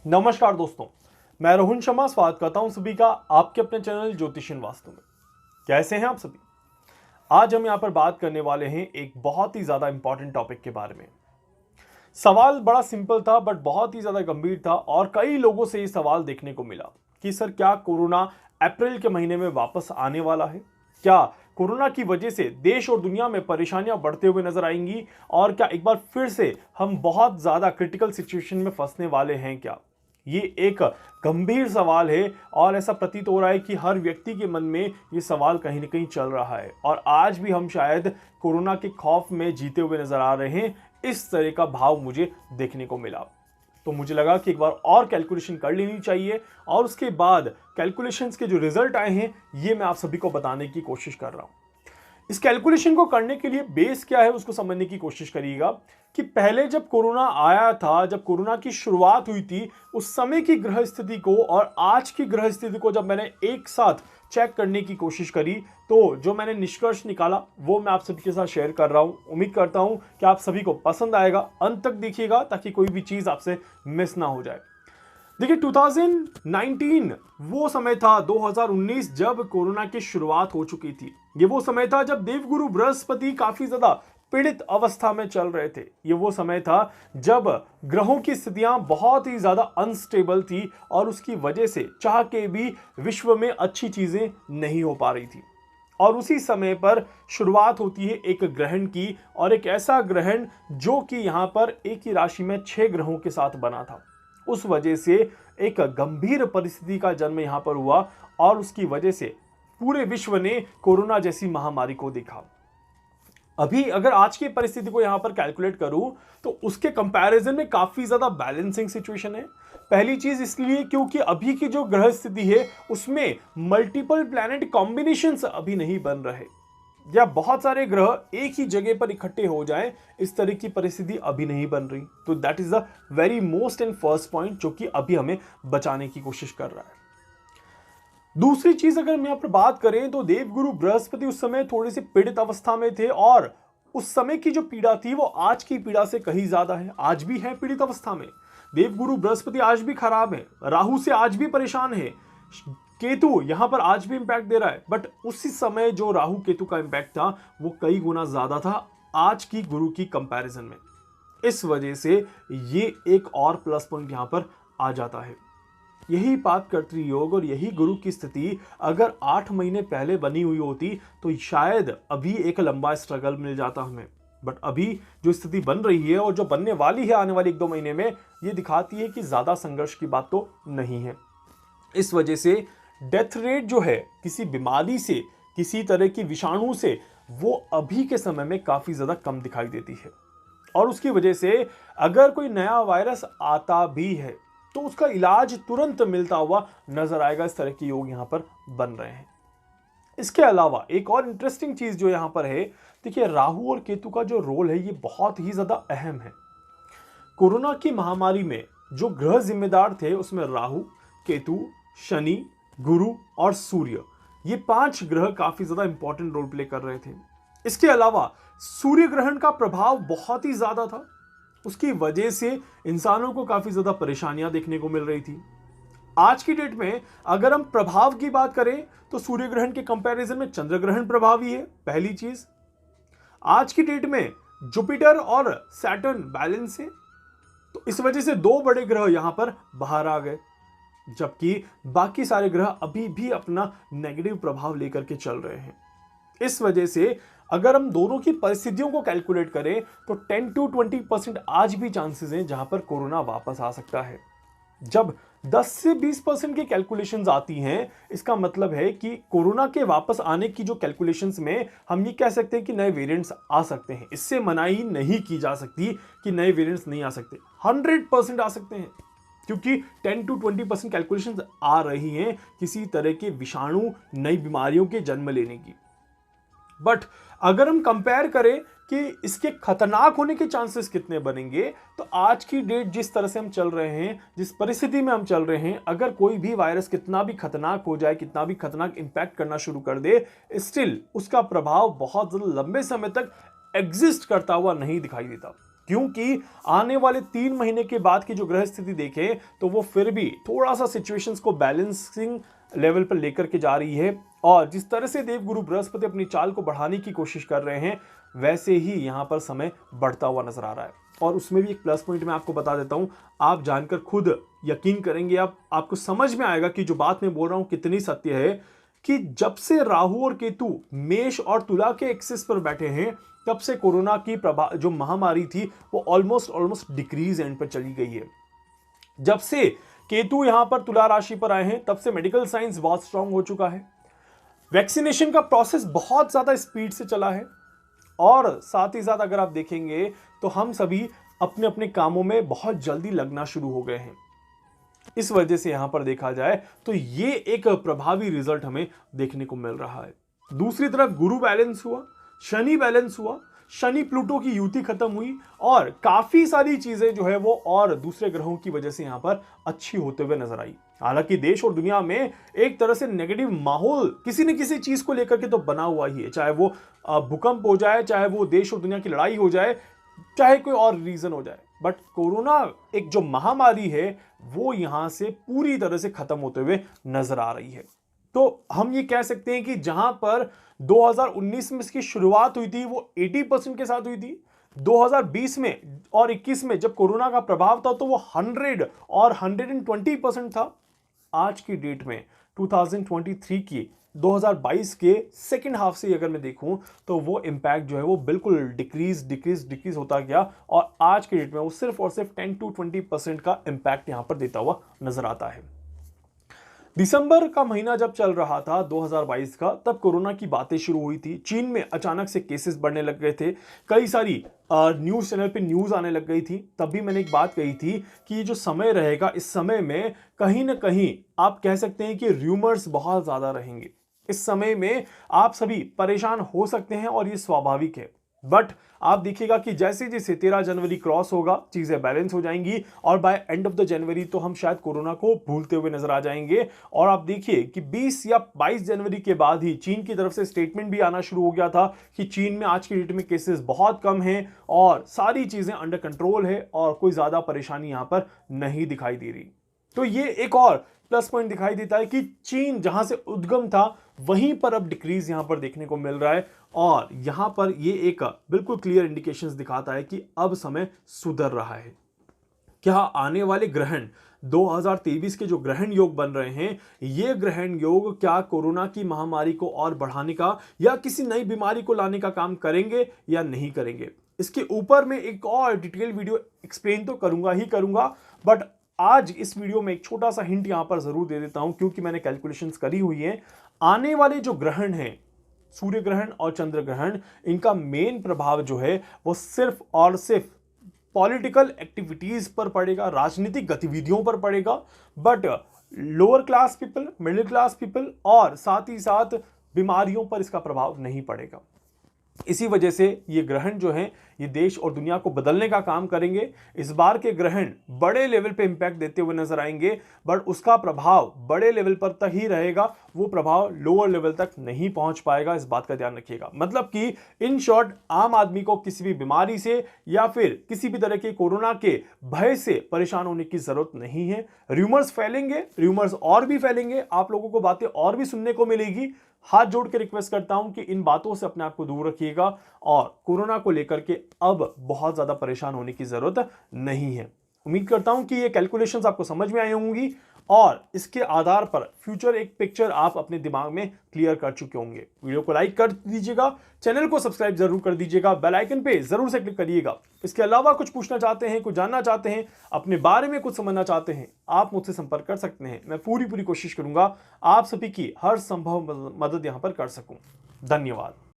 नमस्कार दोस्तों, मैं रोहन शर्मा स्वागत करता हूं सभी का आपके अपने चैनल ज्योतिषन वास्तु में। कैसे हैं आप सभी? आज हम यहां पर बात करने वाले हैं एक बहुत ही ज्यादा इंपॉर्टेंट टॉपिक के बारे में। सवाल बड़ा सिंपल था बट बहुत ही ज्यादा गंभीर था और कई लोगों से ये सवाल देखने को मिला कि सर क्या कोरोना अप्रैल के महीने में वापस आने वाला है? क्या कोरोना की वजह से देश और दुनिया में परेशानियां बढ़ते हुए नजर आएंगी और क्या एक बार फिर से हम बहुत ज्यादा क्रिटिकल सिचुएशन में फंसने वाले हैं क्या? ये एक गंभीर सवाल है और ऐसा प्रतीत हो रहा है कि हर व्यक्ति के मन में ये सवाल कहीं ना कहीं चल रहा है और आज भी हम शायद कोरोना के खौफ में जीते हुए नजर आ रहे हैं। इस तरह का भाव मुझे देखने को मिला, तो मुझे लगा कि एक बार और कैलकुलेशन कर लेनी चाहिए और उसके बाद कैलकुलेशंस के जो रिजल्ट आए हैं ये मैं आप सभी को बताने की कोशिश कर रहा हूं। इस कैलकुलेशन को करने के लिए बेस क्या है उसको समझने की कोशिश करिएगा कि पहले जब कोरोना आया था, जब कोरोना की शुरुआत हुई थी, उस समय की ग्रह स्थिति को और आज की ग्रह स्थिति को जब मैंने एक साथ चेक करने की कोशिश करी तो जो मैंने निष्कर्ष निकाला वो मैं आप सभी के साथ शेयर कर रहा हूं। उम्मीद करता हूं कि आप सभी को पसंद आएगा। अंत तक देखिएगा ताकि कोई भी चीज आपसे मिस ना हो जाए। देखिए 2019 वो समय था, 2019 जब कोरोना की शुरुआत हो चुकी थी। ये वो समय था जब देवगुरु बृहस्पति काफी ज्यादा पीड़ित अवस्था में चल रहे थे। ये वो समय था जब ग्रहों की स्थितियां बहुत ही ज्यादा अनस्टेबल थी और उसकी वजह से चाह के भी विश्व में अच्छी चीजें नहीं हो पा रही थी। और उसी समय पर शुरुआत होती है एक ग्रहण की, और एक ऐसा ग्रहण जो कि यहां पर एक ही राशि में 6 ग्रहों के साथ बना था। उस वजह से एक गंभीर परिस्थिति का जन्म यहां पर हुआ और उसकी वजह से पूरे विश्व ने कोरोना जैसी महामारी को देखा। अभी अगर आज की परिस्थिति को यहां पर कैलकुलेट करूं तो उसके कंपैरिजन में काफी ज्यादा बैलेंसिंग सिचुएशन है। पहली चीज इसलिए क्योंकि अभी की जो ग्रह स्थिति है उसमें मल्टीपल प्लैनेट कॉम्बिनेशंस अभी नहीं बन रहे, या बहुत सारे ग्रह एक ही जगह पर इकट्ठे हो जाएं, इस तरह की परिस्थिति अभी नहीं बन रही। तो that is the very most and first point जो कि अभी हमें बचाने की कोशिश कर रहा है। दूसरी चीज अगर हम यहां पर बात करें तो देवगुरु बृहस्पति उस समय थोड़ी सी पीड़ित अवस्था में थे और उस समय की जो पीड़ा थी वो आज की पीड़ा से कहीं ज्यादा है। आज भी है पीड़ित अवस्था में। देवगुरु बृहस्पति आज भी खराब है, राहु से आज भी परेशान है, केतु यहां पर आज भी इंपैक्ट दे रहा है, बट उसी समय जो राहु केतु का इंपैक्ट था वो कई गुना ज्यादा था आज की गुरु की कंपैरिजन में। इस वजह से ये एक और प्लस पॉइंट यहां पर आ जाता है। यही पापकर्तृ योग और यही गुरु की स्थिति अगर 8 महीने पहले बनी हुई होती तो शायद अभी एक लंबा स्ट्रगल मिल जाता हमें, बट अभी जो स्थिति बन रही है और जो बनने वाली है आने वाली 1-2 महीने में, ये दिखाती है कि ज्यादा संघर्ष की बात तो नहीं है। इस वजह से डेथ रेट जो है किसी बीमारी से, किसी तरह की विषाणु से, वो अभी के समय में काफी ज्यादा कम दिखाई देती है। और उसकी वजह से अगर कोई नया वायरस आता भी है तो उसका इलाज तुरंत मिलता हुआ नजर आएगा। इस तरह के योग यहां पर बन रहे हैं। इसके अलावा एक और इंटरेस्टिंग चीज जो यहां पर है, देखिए राहु और केतु का जो रोल है ये बहुत ही ज्यादा अहम है। कोरोना की महामारी में जो ग्रह जिम्मेदार थे उसमें राहु, केतु, शनि, गुरु और सूर्य, ये 5 ग्रह काफी ज्यादा इंपॉर्टेंट रोल प्ले कर रहे थे। इसके अलावा सूर्य ग्रहण का प्रभाव बहुत ही ज्यादा था, उसकी वजह से इंसानों को काफी ज्यादा परेशानियां देखने को मिल रही थी। आज की डेट में अगर हम प्रभाव की बात करें तो सूर्य ग्रहण के कंपैरिजन में चंद्र ग्रहण प्रभावी है। पहली चीज, आज की डेट में जुपिटर और सैटर्न बैलेंस है, तो इस वजह से 2 बड़े ग्रह यहां पर बाहर आ गए, जबकि बाकी सारे ग्रह अभी भी अपना नेगेटिव प्रभाव लेकर के चल रहे हैं। इस वजह से अगर हम दोनों की परिस्थितियों को कैलकुलेट करें तो 10 to 20% आज भी चांसेस हैं जहां पर कोरोना वापस आ सकता है। जब 10 से 20% की कैलकुलेशंस आती हैं, इसका मतलब है कि कोरोना के वापस आने की जो कैलकुलेशंस में हम ये कह सकते हैं कि नए वेरिएंट्स आ सकते हैं। इससे मनाही नहीं की जा सकती कि नए वेरिएंट्स नहीं आ सकते, 100% आ सकते हैं, क्योंकि 10 to 20% कैलकुलेशंस आ रही हैं किसी तरह के विषाणु, नई बीमारियों के जन्म लेने की। बट अगर हम कंपेयर करें कि इसके खतरनाक होने के चांसेस कितने बनेंगे, तो आज की डेट जिस तरह से हम चल रहे हैं, जिस परिस्थिति में हम चल रहे हैं, अगर कोई भी वायरस कितना भी खतरनाक हो जाए, कितना भी खतरनाक इंपैक्ट करना शुरू कर दे, स्टिल उसका प्रभाव बहुत ज्यादा लंबे समय तक एग्जिस्ट करता हुआ नहीं दिखाई देता। क्योंकि आने वाले 3 महीने के बाद की जो ग्रह स्थिति देखें तो वो फिर भी थोड़ा सा सिचुएशंस को बैलेंसिंग लेवल पर लेकर के जा रही है। और जिस तरह से देवगुरु बृहस्पति अपनी चाल को बढ़ाने की कोशिश कर रहे हैं, वैसे ही यहां पर समय बढ़ता हुआ नजर आ रहा है। और उसमें भी एक प्लस पॉइंट मैं आपको बता देता हूं, आप जानकर खुद यकीन करेंगे, आपको समझ में आएगा कि जो बात मैं बोल रहा हूं कितनी सत्य है, कि जब से राहु और केतु मेष और तुला के एक्सिस पर बैठे हैं, तब से कोरोना की जो महामारी थी वो ऑलमोस्ट डिक्रीज एंड पर चली गई है। जब से केतु यहां पर तुला राशि पर आए हैं, तब से मेडिकल साइंस बहुत स्ट्रांग हो चुका है। वैक्सीनेशन का प्रोसेस बहुत ज्यादा स्पीड से चला है। और साथ ही साथ अगर आप देखेंगे तो हम सभी अपने अपने कामों में बहुत जल्दी लगना शुरू हो गए हैं। इस वजह से यहां पर देखा जाए तो ये एक प्रभावी रिजल्ट हमें देखने को मिल रहा है। दूसरी तरफ गुरु बैलेंस हुआ, शनि बैलेंस हुआ, शनि प्लूटो की युति खत्म हुई और काफी सारी चीजें जो है वो और दूसरे ग्रहों की वजह से यहां पर अच्छी होते हुए नजर आई। हालांकि देश और दुनिया में एक तरह से नेगेटिव माहौल किसी न किसी चीज को लेकर के तो बना हुआ ही है, चाहे वो भूकंप हो जाए, चाहे वो देश और दुनिया की लड़ाई हो जाए, चाहे कोई और रीजन हो जाए, बट कोरोना एक जो महामारी है वो यहां से पूरी तरह से खत्म होते हुए नजर आ रही है। तो हम ये कह सकते हैं कि जहां पर 2019 में इसकी शुरुआत हुई थी वो 80% के साथ हुई थी, 2020 में और 21 में जब कोरोना का प्रभाव था तो वो 100 और 120% था। आज की डेट में 2023 की 2022 के सेकेंड हाफ से अगर मैं देखूं तो वो इंपैक्ट जो है वो बिल्कुल डिक्रीज होता गया और आज की डेट में वो सिर्फ और सिर्फ 10 to 20% का इंपैक्ट यहां पर देता हुआ नजर आता है। दिसंबर का महीना जब चल रहा था 2022 का, तब कोरोना की बातें शुरू हुई थी। चीन में अचानक से केसेस बढ़ने लग गए थे, कई सारी न्यूज़ चैनल पे न्यूज़ आने लग गई थी। तब भी मैंने एक बात कही थी कि ये जो समय रहेगा, इस समय में कहीं ना कहीं आप कह सकते हैं कि र्यूमर्स बहुत ज़्यादा रहेंगे। इस समय में आप सभी परेशान हो सकते हैं और ये स्वाभाविक है। बट आप देखिएगा कि जैसे जैसे 13 जनवरी क्रॉस होगा चीजें बैलेंस हो जाएंगी और by end of the January तो हम शायद कोरोना को भूलते हुए नजर आ जाएंगे। और आप देखिए कि 20 या 22 जनवरी के बाद ही चीन की तरफ से स्टेटमेंट भी आना शुरू हो गया था कि चीन में आज की डेट में केसेस बहुत कम हैं और सारी चीजें अंडर कंट्रोल है और कोई ज्यादा परेशानी यहां पर नहीं दिखाई दे रही। तो ये एक और प्लस पॉइंट दिखाई देता है कि चीन जहां से उद्गम था वहीं पर अब डिक्रीज यहां पर देखने को मिल रहा है और यहां पर ये एक बिल्कुल क्लियर इंडिकेशंस दिखाता है कि अब समय सुधर रहा है। क्या आने वाले ग्रहण 2023 के जो ग्रहण योग बन रहे हैं, ये ग्रहण योग क्या कोरोना की महामारी को और बढ़ाने का या किसी नई बीमारी को लाने का काम करेंगे या नहीं करेंगे? इसके ऊपर मैं एक और डिटेल वीडियो एक्सप्लेन तो करूंगा, बट आज इस वीडियो में एक छोटा सा हिंट यहां पर जरूर दे देता हूं क्योंकि मैंने कैलकुलेशंस करी हुई है। आने वाले जो ग्रहण हैं, सूर्य ग्रहण और चंद्र ग्रहण, इनका मेन प्रभाव जो है वो सिर्फ और सिर्फ पॉलिटिकल एक्टिविटीज पर पड़ेगा, राजनीतिक गतिविधियों पर पड़ेगा। But lower class people, middle class people और साथ ही साथ बीमारियों पर इसका प्रभाव नहीं पड़ेगा। इसी वजह से ये ग्रहण जो हैं ये देश और दुनिया को बदलने का काम करेंगे। इस बार के ग्रहण बड़े लेवल पे इंपैक्ट देते हुए नजर आएंगे, बट उसका प्रभाव बड़े लेवल पर तक ही रहेगा, वो प्रभाव लोअर लेवल तक नहीं पहुंच पाएगा। इस बात का ध्यान रखिएगा। मतलब कि इन शॉर्ट, आम आदमी को किसी भी बीमारी से या फिर किसी भी तरह के कोरोना के भय से परेशान होने की जरूरत नहीं है। र्यूमर्स फैलेंगे, र्यूमर्स और भी फैलेंगे, आप लोगों को बातें और भी सुनने को मिलेगी। हाथ जोड़ के रिक्वेस्ट करता हूं कि इन बातों से अपने आप को दूर रखिएगा और कोरोना को लेकर के अब बहुत ज्यादा परेशान होने की जरूरत नहीं है। उम्मीद करता हूं कि ये कैलकुलेशंस आपको समझ में आई होंगी और इसके आधार पर फ्यूचर एक पिक्चर आप अपने दिमाग में क्लियर कर चुके होंगे। वीडियो को लाइक कर दीजिएगा, चैनल को सब्सक्राइब जरूर कर दीजिएगा, बेल आइकन पे जरूर से क्लिक करिएगा। इसके अलावा कुछ पूछना चाहते हैं, कुछ जानना चाहते हैं, अपने बारे में कुछ समझना चाहते हैं, आप मुझसे संपर्क कर सकते हैं। मैं पूरी कोशिश करूंगा आप सभी की हर संभव मदद यहां पर कर सकूं। धन्यवाद।